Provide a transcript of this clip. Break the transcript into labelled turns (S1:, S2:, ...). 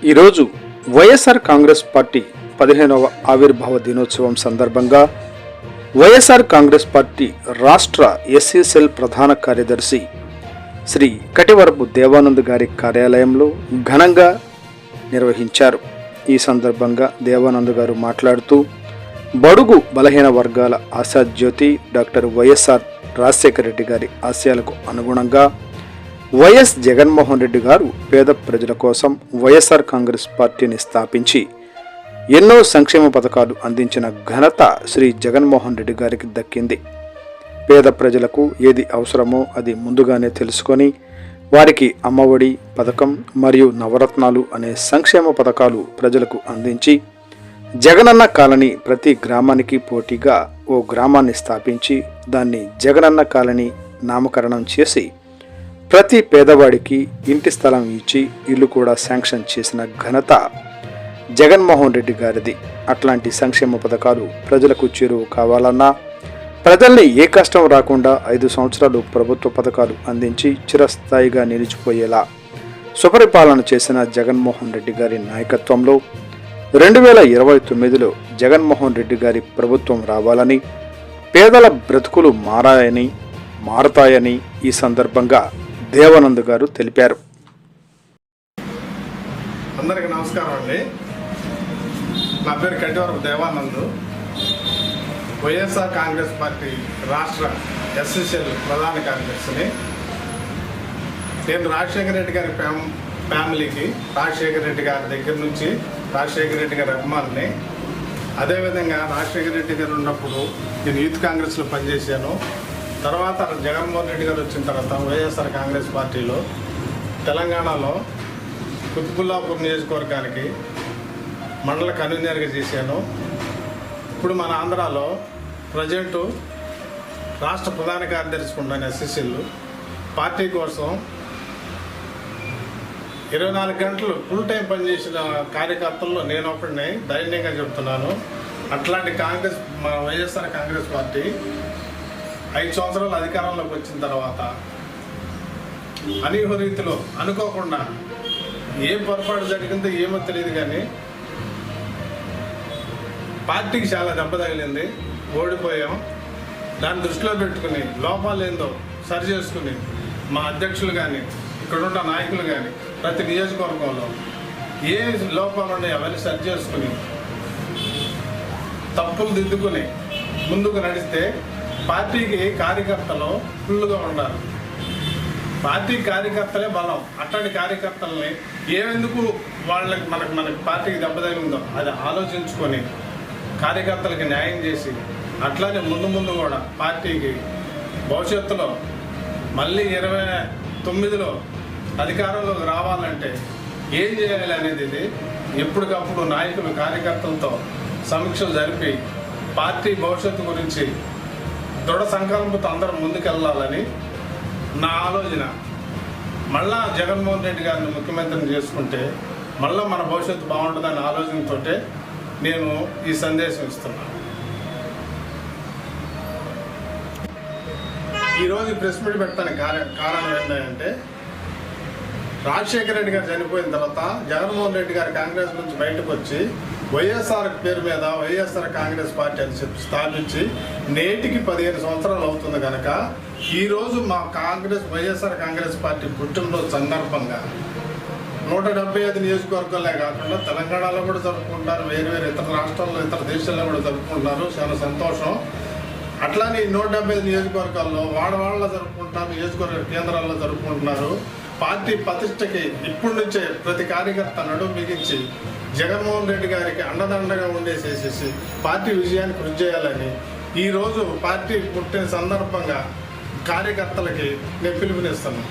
S1: ఈరోజు వైఎస్ఆర్ కాంగ్రెస్ పార్టీ 15వ ఆవిర్భావ దినోత్సవం సందర్భంగా వైఎస్ఆర్ కాంగ్రెస్ పార్టీ రాష్ట్ర ఎస్సీ సెల్ ప్రధాన కార్యదర్శి శ్రీ కటివరపు దేవానంద్ గారి కార్యాలయంలో ఘనంగా నిర్వహించారు. ఈ సందర్భంగా దేవానంద్ గారు మాట్లాడుతూ బడుగు బలహీన వర్గాల ఆశాజ్యోతి డాక్టర్ వైఎస్ఆర్ రాజశేఖర రెడ్డి గారి ఆశయాలకు అనుగుణంగా వైఎస్ జగన్మోహన్ రెడ్డి గారు పేద ప్రజల కోసం వైఎస్ఆర్ కాంగ్రెస్ పార్టీని స్థాపించి ఎన్నో సంక్షేమ పథకాలు అందించిన ఘనత శ్రీ జగన్మోహన్ రెడ్డి గారికి దక్కింది. పేద ప్రజలకు ఏది అవసరమో అది ముందుగానే తెలుసుకొని వారికి అమ్మఒడి పథకం మరియు నవరత్నాలు అనే సంక్షేమ పథకాలు ప్రజలకు అందించి జగనన్న కాలనీ ప్రతి గ్రామానికి పోటీగా ఓ గ్రామాన్ని స్థాపించి దాన్ని జగనన్న కాలనీ నామకరణం చేసి ప్రతి పేదవాడికి ఇంటి స్థలం ఇచ్చి ఇల్లు కూడా శాంక్షన్ చేసిన ఘనత జగన్మోహన్ రెడ్డి గారిది. అట్లాంటి సంక్షేమ పథకాలు ప్రజలకు చేరువ కావాలన్నా ప్రజల్ని ఏ కష్టం రాకుండా 5 సంవత్సరాలు ప్రభుత్వ పథకాలు అందించి చిరస్థాయిగా నిలిచిపోయేలా సుపరిపాలన చేసిన జగన్మోహన్ రెడ్డి గారి నాయకత్వంలో 2029లో జగన్మోహన్ రెడ్డి గారి ప్రభుత్వం రావాలని, పేదల బ్రతుకులు మారతాయని ఈ సందర్భంగా దేవానంద్ గారు తెలిపారు.
S2: అందరికీ నమస్కారం అండి. నా పేరు కటివరపు దేవానంద్, వైఎస్ఆర్ కాంగ్రెస్ పార్టీ రాష్ట్ర ఎస్ఎస్ఎల్ ప్రధాన కార్యదర్శిని. నేను రాజశేఖర రెడ్డి గారి ఫ్యామిలీకి, రాజశేఖర రెడ్డి గారి దగ్గర నుంచి రాజశేఖర రెడ్డి గారి అభిమానిని. అదేవిధంగా రాజశేఖర రెడ్డి గారు ఉన్నప్పుడు నేను యూత్ కాంగ్రెస్లో పనిచేశాను. తర్వాత జగన్మోహన్ రెడ్డి గారు వచ్చిన తర్వాత వైఎస్ఆర్ కాంగ్రెస్ పార్టీలో తెలంగాణలో కుత్బుల్లాపూర్ నియోజకవర్గానికి మండల కన్వీనర్గా చేశాను. ఇప్పుడు మన ఆంధ్రాలో ప్రజెంటు రాష్ట్ర ప్రధాన కార్యదర్శి ఉన్నాను. ఎస్ఎస్ఎల్ పార్టీ కోసం 24 గంటలు ఫుల్ టైం పనిచేసిన కార్యకర్తల్లో నేను ఒకటిని ధైర్యంగా చెప్తున్నాను. అట్లాంటి మన వైఎస్ఆర్ కాంగ్రెస్ పార్టీ 5 సంవత్సరాలు అధికారంలోకి వచ్చిన తర్వాత అనూహ్య రీతిలో అనుకోకుండా ఏం పొరపాటు జరిగిందో ఏమో తెలియదు, కానీ పార్టీకి చాలా దెబ్బ తగిలింది, ఓడిపోయాం. దాన్ని దృష్టిలో పెట్టుకుని లోపాలు ఏందో సరి చేసుకుని మా అధ్యక్షులు కానీ ఇక్కడున్న నాయకులు కానీ ప్రతి నియోజకవర్గంలో ఏ లోపాలు ఉన్నాయో అవన్నీ సరి చేసుకుని తప్పులు దిద్దుకుని ముందుకు నడిస్తే పార్టీకి కార్యకర్తలు ఫుల్గా ఉండాలి. పార్టీ కార్యకర్తలే బలం. అట్లాంటి కార్యకర్తలని ఏమెందుకు మనకి పార్టీకి దెబ్బ తగిలిందో అది ఆలోచించుకొని కార్యకర్తలకి న్యాయం చేసి అట్లానే ముందు కూడా పార్టీకి భవిష్యత్తులో మళ్ళీ 29లో అధికారంలోకి రావాలంటే ఏం చేయాలి అనేది ఇది ఎప్పటికప్పుడు నాయకులు కార్యకర్తలతో సమీక్షలు జరిపి పార్టీ భవిష్యత్తు గురించి దృఢ సంకల్పంతో అందరం ముందుకెళ్ళాలని నా ఆలోచన. మళ్ళా జగన్మోహన్ రెడ్డి గారిని ముఖ్యమంత్రిని చేసుకుంటే మళ్ళీ మన భవిష్యత్తు బాగుంటుందనే ఆలోచనతో నేను ఈ సందేశం ఇస్తున్నాను. ఈరోజు ప్రెస్ మీట్ పెట్టడానికి కారణం ఏంటంటే రాజశేఖర రెడ్డి గారు చనిపోయిన తర్వాత జగన్మోహన్ రెడ్డి గారు కాంగ్రెస్ నుంచి బయటకు వచ్చి వైఎస్ఆర్ పేరు మీద వైఎస్ఆర్ కాంగ్రెస్ పార్టీ అని స్థాపించి నేటికి 15 సంవత్సరాలు అవుతుంది కనుక ఈరోజు మా వైఎస్ఆర్ కాంగ్రెస్ పార్టీ పుట్టినరోజు సందర్భంగా 175 నియోజకవర్గాలే కాకుండా తెలంగాణలో కూడా జరుపుకుంటారు, వేరు ఇతర రాష్ట్రాల్లో ఇతర దేశాల్లో కూడా జరుపుకుంటున్నారు. చాలా సంతోషం. అట్లానే 175 నియోజకవర్గాల్లో వాడవాళ్ళలో జరుపుకుంటున్నారు, నియోజకవర్గ కేంద్రాల్లో జరుపుకుంటున్నారు. పార్టీ ప్రతిష్టకి ఇప్పటి నుంచే ప్రతి కార్యకర్త నడుము బిగించి జగన్మోహన్ రెడ్డి గారికి అండదండగా ఉండేసేసేసి పార్టీ విజయాన్ని కృషి చేయాలని ఈరోజు పార్టీ పుట్టిన సందర్భంగా కార్యకర్తలకి నేను పిలుపునిస్తున్నాను.